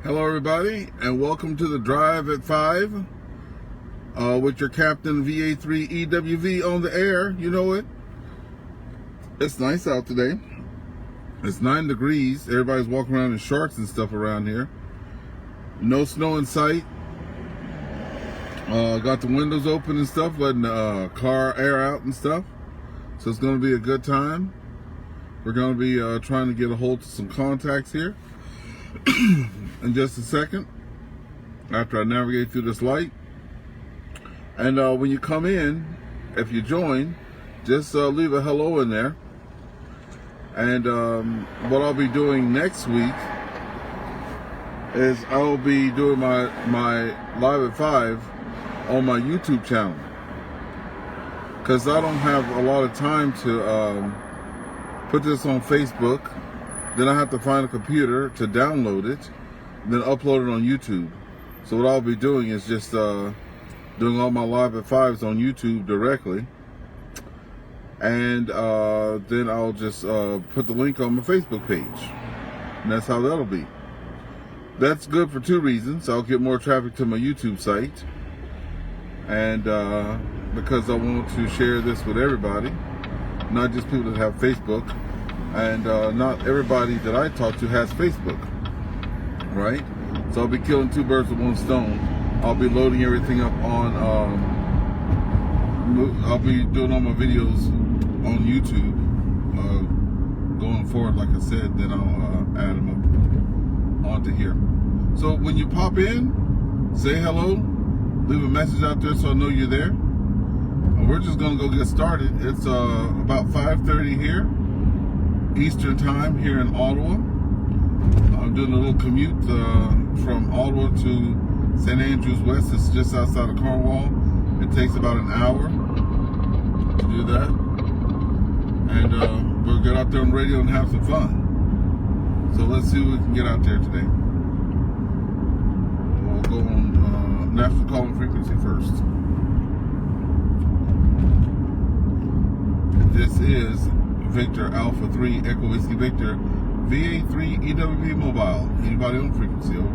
Hello everybody, and welcome to the Drive at 5 with your Captain VA3EWV on the air. You know it. It's nice out today. It's 9 degrees. Everybody's walking around in shorts and stuff around here. No snow in sight. Got the windows open and stuff, letting the car air out and stuff. So it's going to be a good time. We're going to be trying to get a hold of some contacts here in just a second after I navigate through this light. And when you come in, if you join, just leave a hello in there. And what I'll be doing next week is I'll be doing my Live at 5 on my YouTube channel, because I don't have a lot of time to put this on Facebook. Then I have to find a computer to download it, then upload it on YouTube. So what I'll be doing is just doing all my Live at 5s on YouTube directly, and then I'll just put the link on my Facebook page, and that's how that'll be. That's good for two reasons. I'll get more traffic to my YouTube site, and because I want to share this with everybody, not just people that have Facebook. And not everybody that I talk to has Facebook, right? So I'll be killing two birds with one stone. I'll be loading everything up on, I'll be doing all my videos on YouTube going forward, like I said, then I'll add them up onto here. So when you pop in, say hello, leave a message out there so I know you're there. And we're just gonna go get started. It's about 5:30 here, Eastern time here in Ottawa. I'm doing a little commute from Ottawa to St. Andrews West. It's just outside of Cornwall. It takes about an hour to do that. And we'll get out there on radio and have some fun. So let's see what we can get out there today. We'll go on national calling frequency first. This is Victor Alpha 3 Echo Whiskey Victor VA3 EWV Mobile. Anybody on frequency? Over.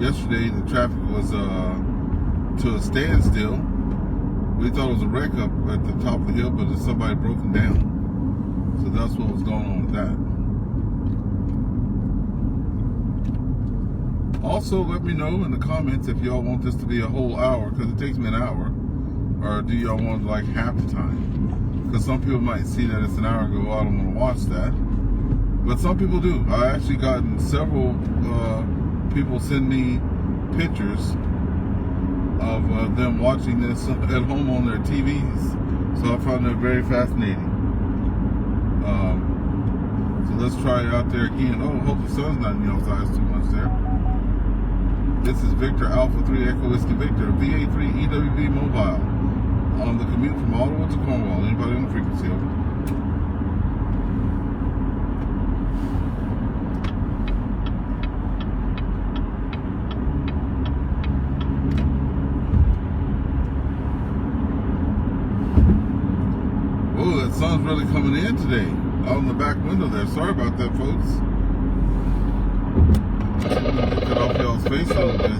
Yesterday the traffic was to a standstill. We thought it was a wreck up at the top of the hill, but there's somebody broken down. So that's what was going on with that. Also, let me know in the comments if y'all want this to be a whole hour, because it takes me an hour, or do y'all want like half the time? Because some people might see that it's an hour ago, I don't want to watch that, but some people do. I actually gotten several people send me pictures of them watching this at home on their TVs, so I found that very fascinating. So let's try it out there again. Oh, hope the sun's not in y'all's eyes too much there. This is Victor Alpha 3 Echo Whiskey Victor VA3 EWV Mobile on the commute from Ottawa to Cornwall. Anybody on the frequency? Over. Oh, that sun's really coming in today out in the back window there. Sorry about that, folks. Cut off y'all's face a little bit.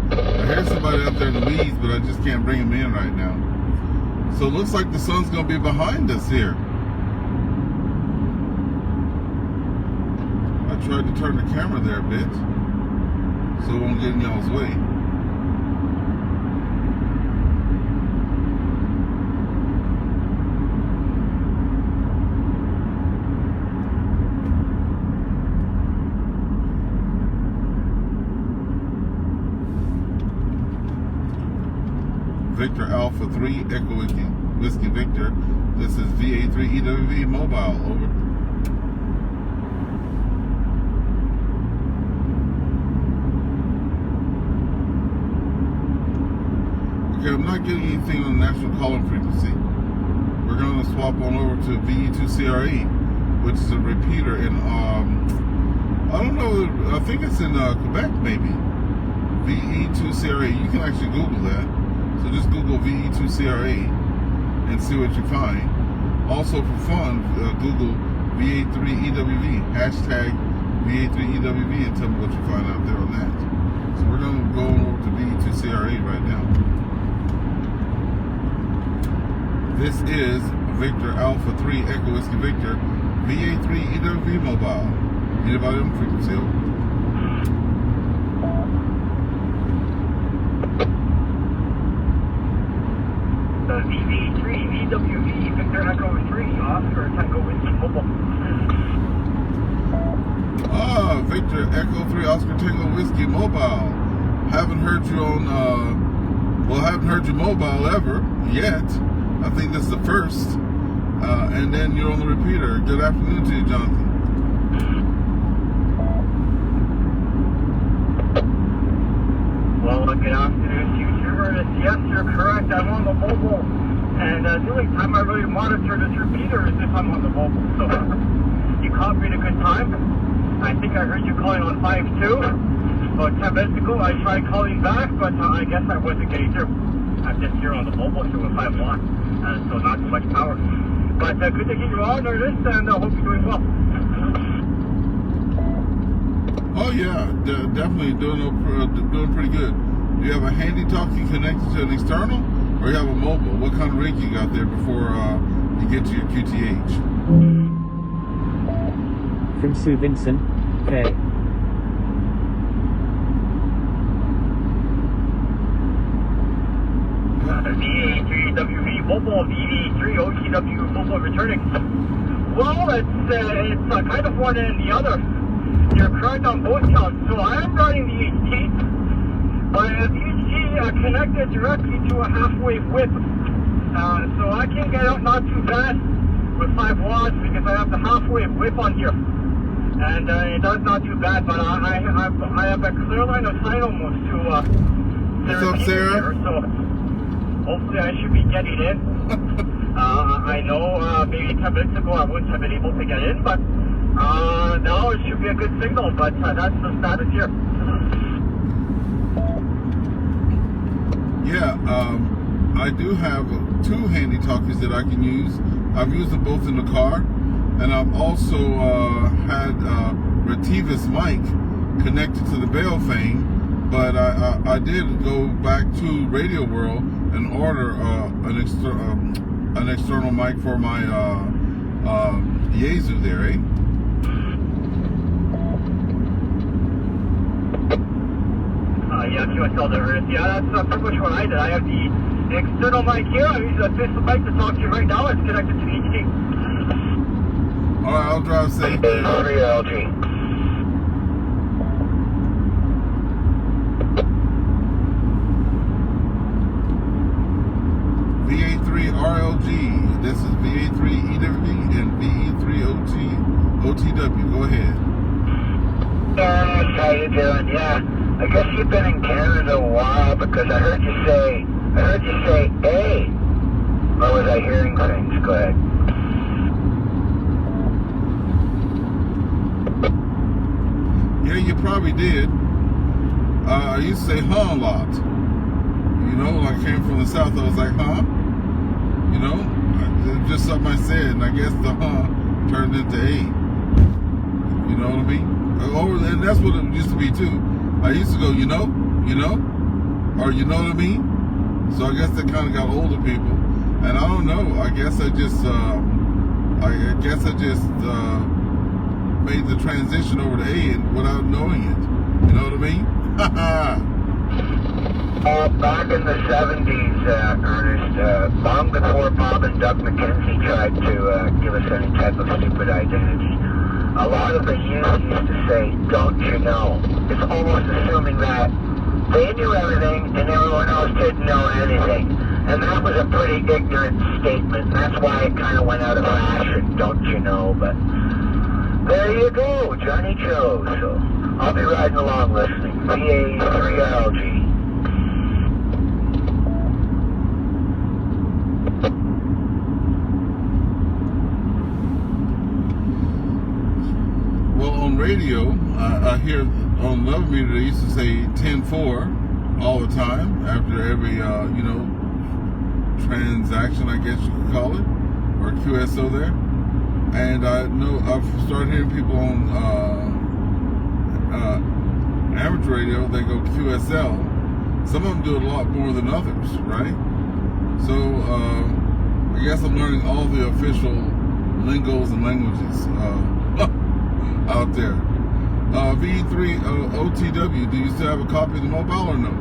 I hear somebody out there in the weeds, but I just can't bring him in right now. So it looks like the sun's going to be behind us here. I tried to turn the camera there a bit so it won't get in y'all's way. Victor Alpha 3 Echo Whiskey Victor. This is VA3 EWV Mobile. Over. Okay, I'm not getting anything on the national calling frequency. We're going to swap on over to VE2CRE, which is a repeater in I don't know, I think it's in Quebec maybe. VE2 VE2CRA. You can actually Google that. So just Google VE2CRA and see what you find. Also for fun, Google VA3EWV, hashtag VA3EWV, and tell me what you find out there on that. So we're going to go over to VE2CRA right now. This is Victor Alpha 3 Echo Whiskey Victor VA3EWV mobile. Anybody on frequency? VV3EWV Victor Echo 3 Oscar Tango Whiskey mobile. Victor Echo 3 Oscar Tango Whiskey mobile. Haven't heard you on, haven't heard you mobile ever yet. I think this is the first. And then you're on the repeater. Good afternoon to you, Jonathan. Well, good afternoon to you, Ernest. Yes, you're correct. I'm on the mobile. And the only time I really monitor this repeater is if I'm on the mobile. So you caught me at a good time. I think I heard you calling on 5-2. About 10 minutes ago, I tried calling back, but I guess I wasn't getting through. I'm just here on the mobile here with 5 watts, so not too much power. But good to get you on, Ernest, and I hope you're doing well. Oh yeah, definitely doing pretty good. Do you have a handy talkie connected to an external, or you have a mobile? What kind of rig you got there before you get to your QTH? From Sue Vincent, K. VA3WV mobile, VV3OTW mobile returning. Well, it's kind of one and the other. You're correct on both counts. So I am running the HT, but the HT connected directly to a half-wave whip. So I can get out not too bad with 5 watts because I have the half-wave whip on here. And it does not too bad, but I have a clear line of sight almost to what's up, Sarah? Here, so hopefully I should be getting in. I know maybe 10 minutes ago I wouldn't have been able to get in, but now it should be a good signal, but that's the status here. Yeah, I do have 2 handy talkies that I can use. I've used them both in the car, and I've also had Retiva's mic connected to the Bell thing, but I did go back to Radio World and order an external mic for my Yaesu there, eh? Yeah, QSL there. Yeah, that's pretty much what I did. I have the external mic here. I'm using this mic to talk to you right now. It's connected to HT. Alright, I'll drive safe. VA3RLG. VA3RLG. This is VA3EWV and VE3OTW. Go ahead. How you doing? Yeah, I guess you've been in Canada a while because I heard you say A. Or was I hearing things? Go ahead. Yeah, you probably did. I used to say huh a lot. You know, when I came from the South, I was like, huh? You know, it's just something I said, and I guess the huh turned into A. You know what I mean? And that's what it used to be too. I used to go, you know, or you know what I mean? So I guess that kind of got older people, and I don't know. I guess I just made the transition over to A without knowing it. You know what I mean? Back in the 70s, Ernest, long before Bob and Doug McKenzie tried to give us any type of stupid identity, a lot of the youth used to say, don't you know? It's almost assuming that they knew everything and everyone else didn't know anything. And that was a pretty ignorant statement. That's why it kind of went out of fashion, don't you know? But there you go, Johnny Joe. So I'll be riding along listening. VA3LG. Well, on radio, I hear on Love Meter they used to say 10-4, all the time after every, you know, transaction, I guess you could call it, or QSO there. And I know I've started hearing people on amateur radio, they go QSL. Some of them do a lot more than others, right? So I guess I'm learning all the official lingos and languages out there. VE3 OTW, do you still have a copy of the mobile or no?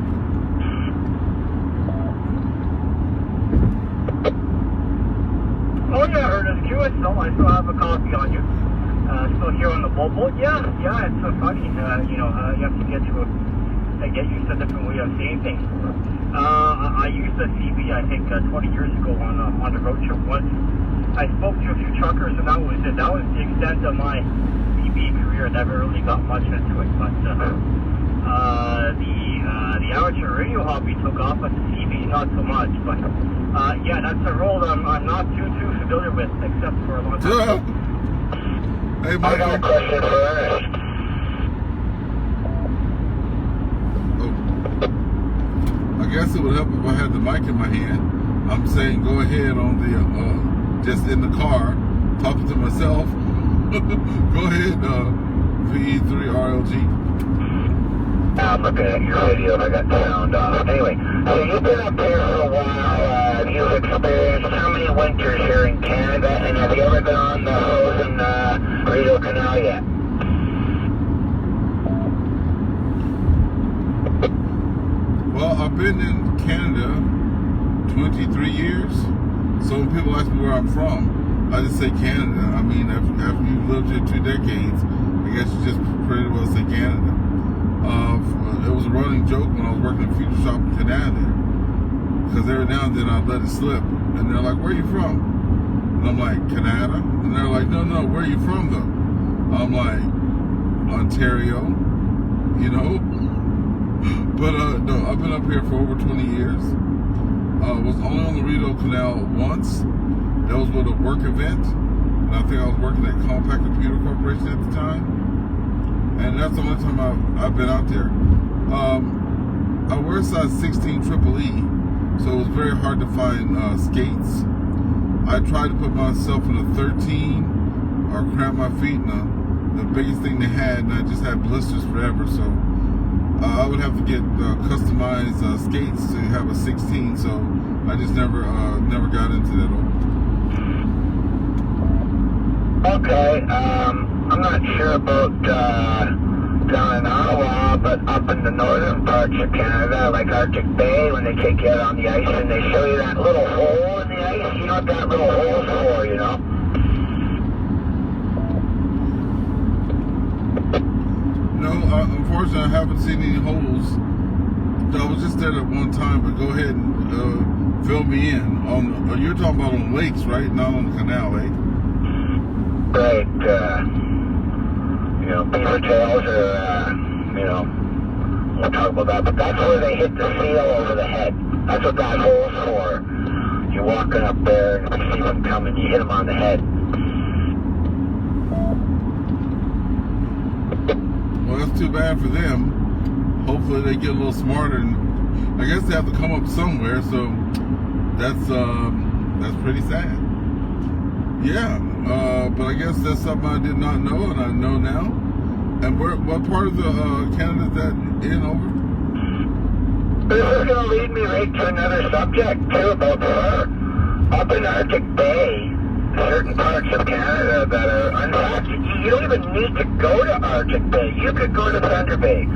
Oh yeah, Ernest, QSL, I still have a copy on you. Still here on the mobile. Yeah, it's so funny. You know, you have to get used to a different way of saying things. I used a CB, I think, 20 years ago on the road trip once. I spoke to a few truckers, and that was it. That was the extent of my CB career. Never really got much into it, but the amateur radio hobby took off, but the CB not so much. But yeah, that's a role I'm not too familiar with, except for a long time. Hey, I Michael. got a question for Ernest. I guess it would help if I had the mic in my hand. I'm saying go ahead on the, just in the car, talking to myself. Go ahead, VE3RLG. I'm looking at your video and I got the sound off. Anyway, so you've been up here for a while. You've experienced how many winters here in Canada? And have you ever been on the frozen Rideau Canal yet? Well, I've been in Canada 23 years. So when people ask me where I'm from, I just say Canada. I mean, after you've lived here 2 decades, I guess you just pretty well say Canada. It was a running joke when I was working at Future Shop in Canada there. Because every now and then I'd let it slip. And they're like, where are you from? And I'm like, Canada? And they're like, no, where are you from though? I'm like, Ontario, you know? But no, I've been up here for over 20 years. Was only on the Rideau Canal once. That was with a work event. And I think I was working at Compact Computer Corporation at the time. And that's the only time I've been out there. I wear size 16 triple E, so it was very hard to find skates. I tried to put myself in a 13 or cramp my feet in the biggest thing they had, and I just had blisters forever. So I would have to get customized skates to have a 16. So I just never got into that. Okay, I'm not sure about down in Ottawa, but up in the northern parts of Canada, like Arctic Bay, when they take you out on the ice and they show you that little hole in the ice, you know what that little hole's for, you know? No, unfortunately, I haven't seen any holes. I was just there at one time, but go ahead and fill me in. You're talking about on lakes, right? Not on the canal, eh? Right, you know, beaver tails or, you know, we'll talk about that, but that's where they hit the seal over the head. That's what that hole's for. You're walking up there and you see them coming, you hit them on the head. Well, that's too bad for them. Hopefully they get a little smarter, and I guess they have to come up somewhere, so that's pretty sad. Yeah, but I guess that's something I did not know, and I know now. And what part of the Canada is that in over? This is going to lead me right to another subject, too, about fur. Up in Arctic Bay, certain parts of Canada that are untaxed, you don't even need to go to Arctic Bay. You could go to Thunder Bay.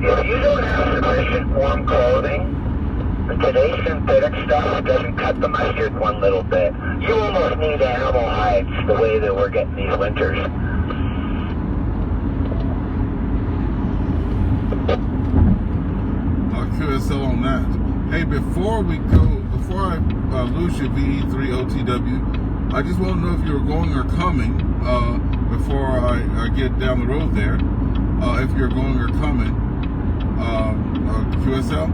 If you don't have sufficient warm clothing, and today's synthetic stuff doesn't cut the mustard one little bit. You almost need animal hides the way that we're getting these winters. QSL on that. Hey, before I lose you, VE3OTW, I just want to know if you're going or coming before I get down the road there. If you're going or coming, QSL.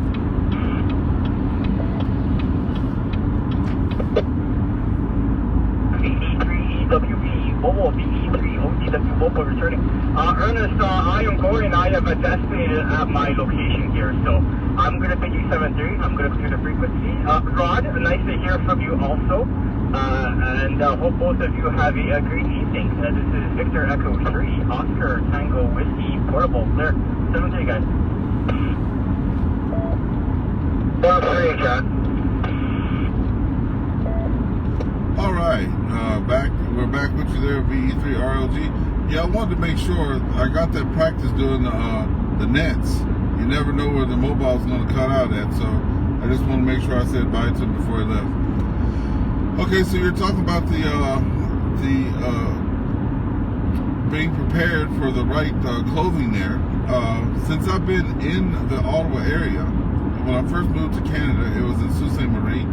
VE3EWP, Mobile VE3OTW mobile returning. Ernest, I am going. I have a designated at my location here, so I'm going to pick you 7-3. I'm going to clear the frequency. Rod, nice to hear from you also. And hope both of you have a great evening. This is Victor Echo 3, Oscar Tango Whiskey Portable. Clear. 7-3, guys. 1-3, John. All right, we're back with you there, VE3RLG. Yeah, I wanted to make sure I got that practice doing the nets. You never know where the mobile is going to cut out at, so I just want to make sure I said bye to him before he left. Okay, so you're talking about the being prepared for the right clothing there. Since I've been in the Ottawa area, when I first moved to Canada, it was in Sault Ste. Marie.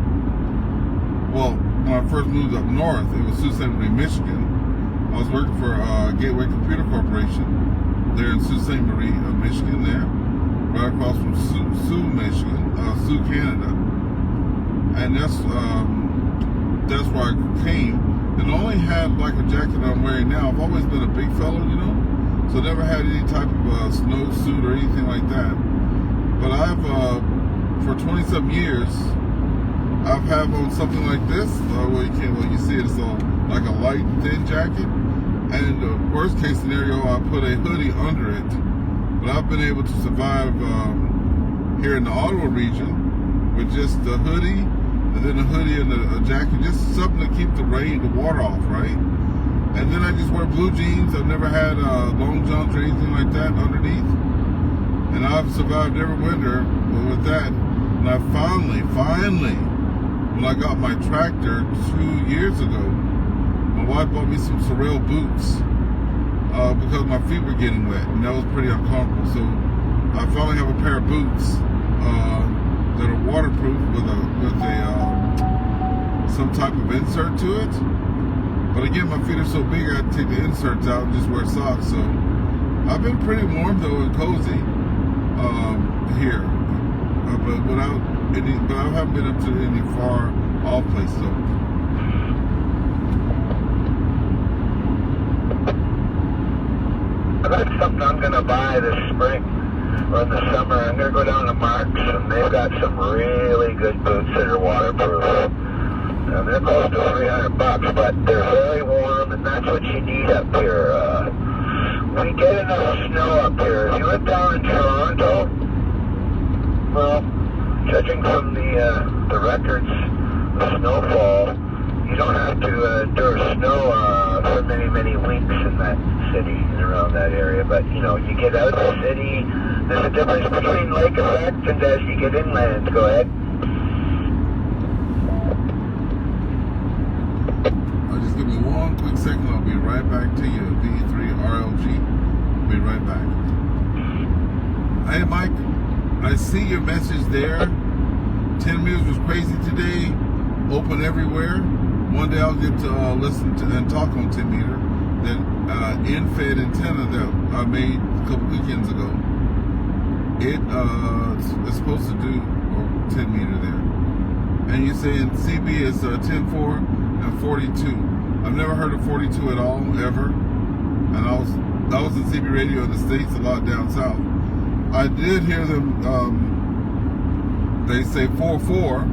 Well, when I first moved up north, it was Sault Ste. Marie, Michigan. I was working for Gateway Computer Corporation there in Sault Ste. Marie, Michigan there. Right across from Sioux, Michigan, Sioux, Canada. And that's where I came. And I only had like a jacket I'm wearing now. I've always been a big fellow, you know, so never had any type of snowsuit or anything like that. But I've, for 20-some years, I've had on something like this. You see it's like a light, thin jacket. And the worst case scenario, I put a hoodie under it. But I've been able to survive here in the Ottawa region with just the hoodie, and then a hoodie and a jacket, just something to keep the water off, right? And then I just wear blue jeans. I've never had long johns or anything like that underneath. And I've survived every winter with that. And I finally, when I got my tractor 2 years ago, my wife bought me some Sorel boots because my feet were getting wet, and that was pretty uncomfortable. So I finally have a pair of boots that are waterproof with some type of insert to it. But again, my feet are so big, I take the inserts out and just wear socks. So I've been pretty warm though and cozy here, but I haven't been up to any far off places though. That's something I'm going to buy this spring or in the summer. I'm going to go down to Mark's, and they've got some really good boots that are waterproof. And they're close to $300, but they're very warm, and that's what you need up here. We get enough snow up here. If you live down in Toronto, well, judging from the records of snowfall, you don't have to endure snow for many, many weeks in that city and around that area. But, you know, you get out of the city, there's a difference between lake effect and as you get inland. Go ahead. Just give me one quick second. I'll be right back to you. VE3RLG. Be right back. Hey, Mike. I see your message there. 10 meters was crazy today. Open everywhere. One day I'll get to listen to and talk on 10 meter. That in-fed antenna that I made a couple weekends ago. It's supposed to do 10 meter there. And you're saying CB is 10.4 and 42. I've never heard of 42 at all, ever. And I was in CB radio in the States, a lot down south. I did hear them, they say 4.4,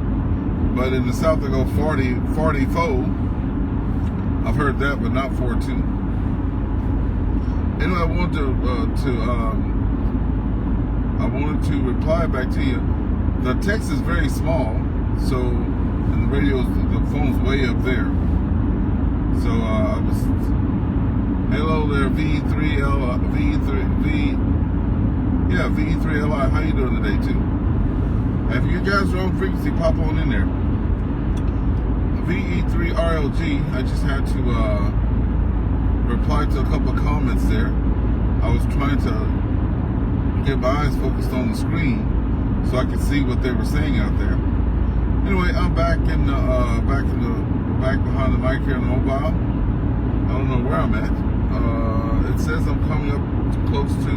but in the south they go 44. I've heard that, but not 4.2. Anyway, I wanted to reply back to you. The text is very small, so, and the phone's way up there. So I was, hello there, VE3LI, how you doing today too? And if you guys are on frequency, pop on in there. VE3RLG, I just had to reply to a couple of comments there. I was trying to get my eyes focused on the screen so I could see what they were saying out there. Anyway, I'm back behind the mic here in the mobile. I don't know where I'm at. It says I'm coming up close to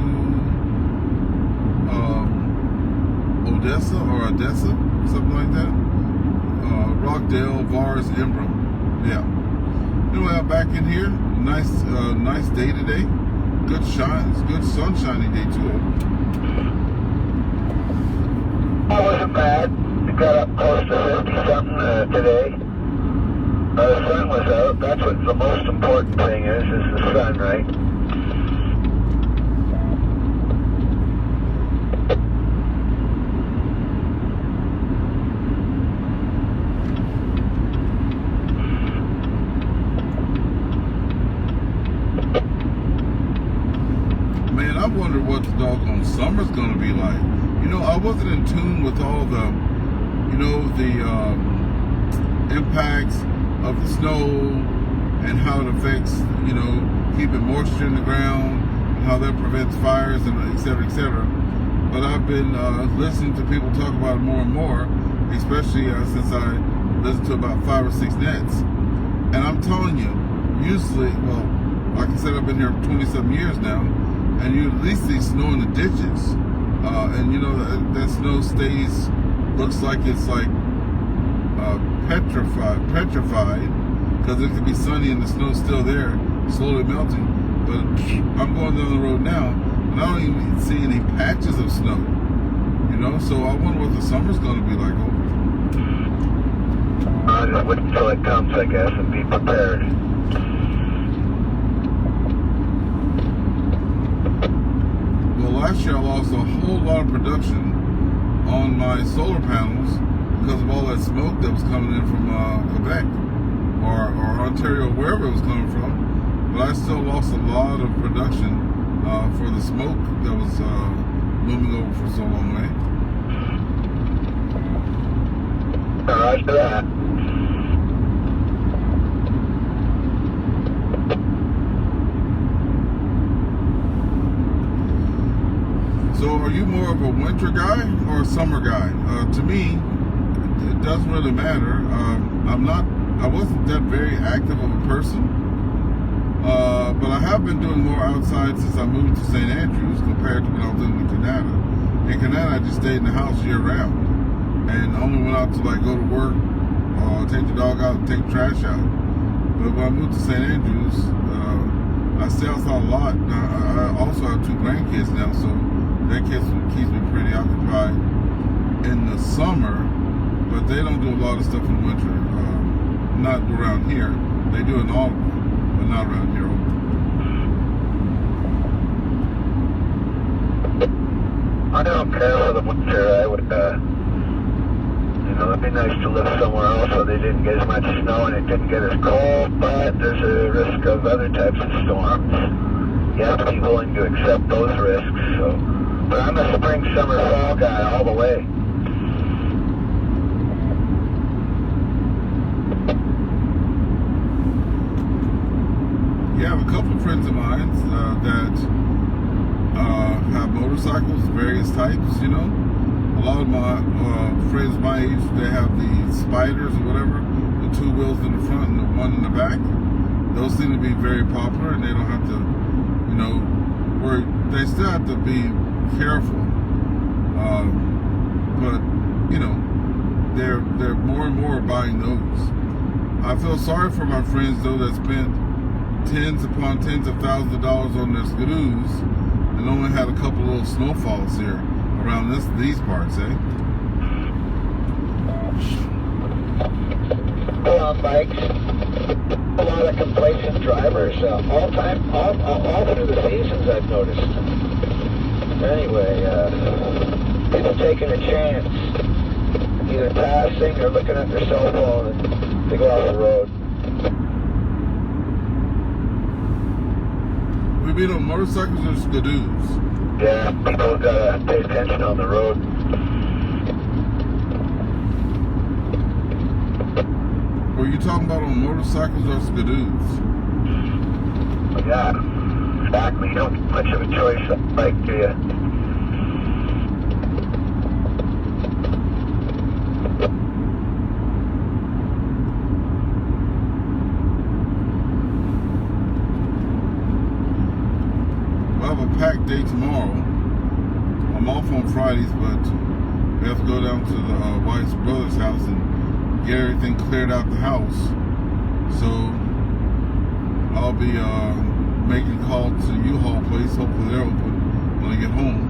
Odessa, something like that. Rockdale, Vars, Embrun. Yeah. Anyway, I'm back in here. Nice day today. Good sunshiny day too. It wasn't bad. It got up close to 50-something today. The sun was out. That's what the most important thing is the sun, right? Man, I wonder what the doggone summer's gonna be like. You know, I wasn't in tune with all the, you know, the impacts of the snow and how it affects, you know, keeping moisture in the ground and how that prevents fires and et cetera, et cetera. But I've been listening to people talk about it more and more, especially since I listened to about 5 or 6 nets. And I'm telling you, usually, well, like I said, I've been here 20-something years now, and you at least see snow in the ditches. And you know, that snow stays, looks like it's like petrified, because it could be sunny and the snow's still there, slowly melting. But I'm going down the road now, and I don't even see any patches of snow. You know, so I wonder what the summer's going to be like over. I'll just wait until it comes, I guess, and be prepared. Well, last year I lost a whole lot of production on my solar panels because of all that smoke that was coming in from Quebec or Ontario, wherever it was coming from. But I still lost a lot of production for the smoke that was looming over for so long, right? Roger that. So are you more of a winter guy or a summer guy? To me, it doesn't really matter. I wasn't that very active of a person, but I have been doing more outside since I moved to St. Andrews compared to when I was living in Canada. In Canada, I just stayed in the house year round and only went out to like go to work or take the dog out and take the trash out. But when I moved to St. Andrews, I stay outside a lot. I also have 2 grandkids now, so that keeps me pretty occupied in the summer, but they don't do a lot of stuff in the winter. Not around here. They do in Ottawa, but not around here. I don't care for the winter. I would, you know, it'd be nice to live somewhere else where they didn't get as much snow and it didn't get as cold, but there's a risk of other types of storms. You have to be willing to accept those risks, so. But I'm a spring, summer, fall guy all the way. Yeah, I have a couple of friends of mine that have motorcycles, various types, you know. A lot of my friends my age, they have the spiders or whatever, the 2 wheels in the front and the 1 in the back. Those seem to be very popular, and they don't have to, you know, worry. They still have to be careful, but you know, they're more and more buying those. I feel sorry for my friends though that spent tens upon tens of thousands of dollars on their skidoos and only had a couple of little snowfalls here around these parts, eh? On bikes, a lot of complacent drivers, all through the seasons I've noticed. Anyway, people taking a chance, either passing or looking at their cell phone and they go off the road. We mean on motorcycles or skidoos? Yeah, people gotta pay attention on the road. Were you talking about on motorcycles or skidoos? Yeah, exactly. You don't get much of a choice on bike, do you? I have a packed day tomorrow. I'm off on Fridays, but we have to go down to the wife's brother's house and get everything cleared out the house. So I'll be making calls to U-Haul place. Hopefully they're open when I get home.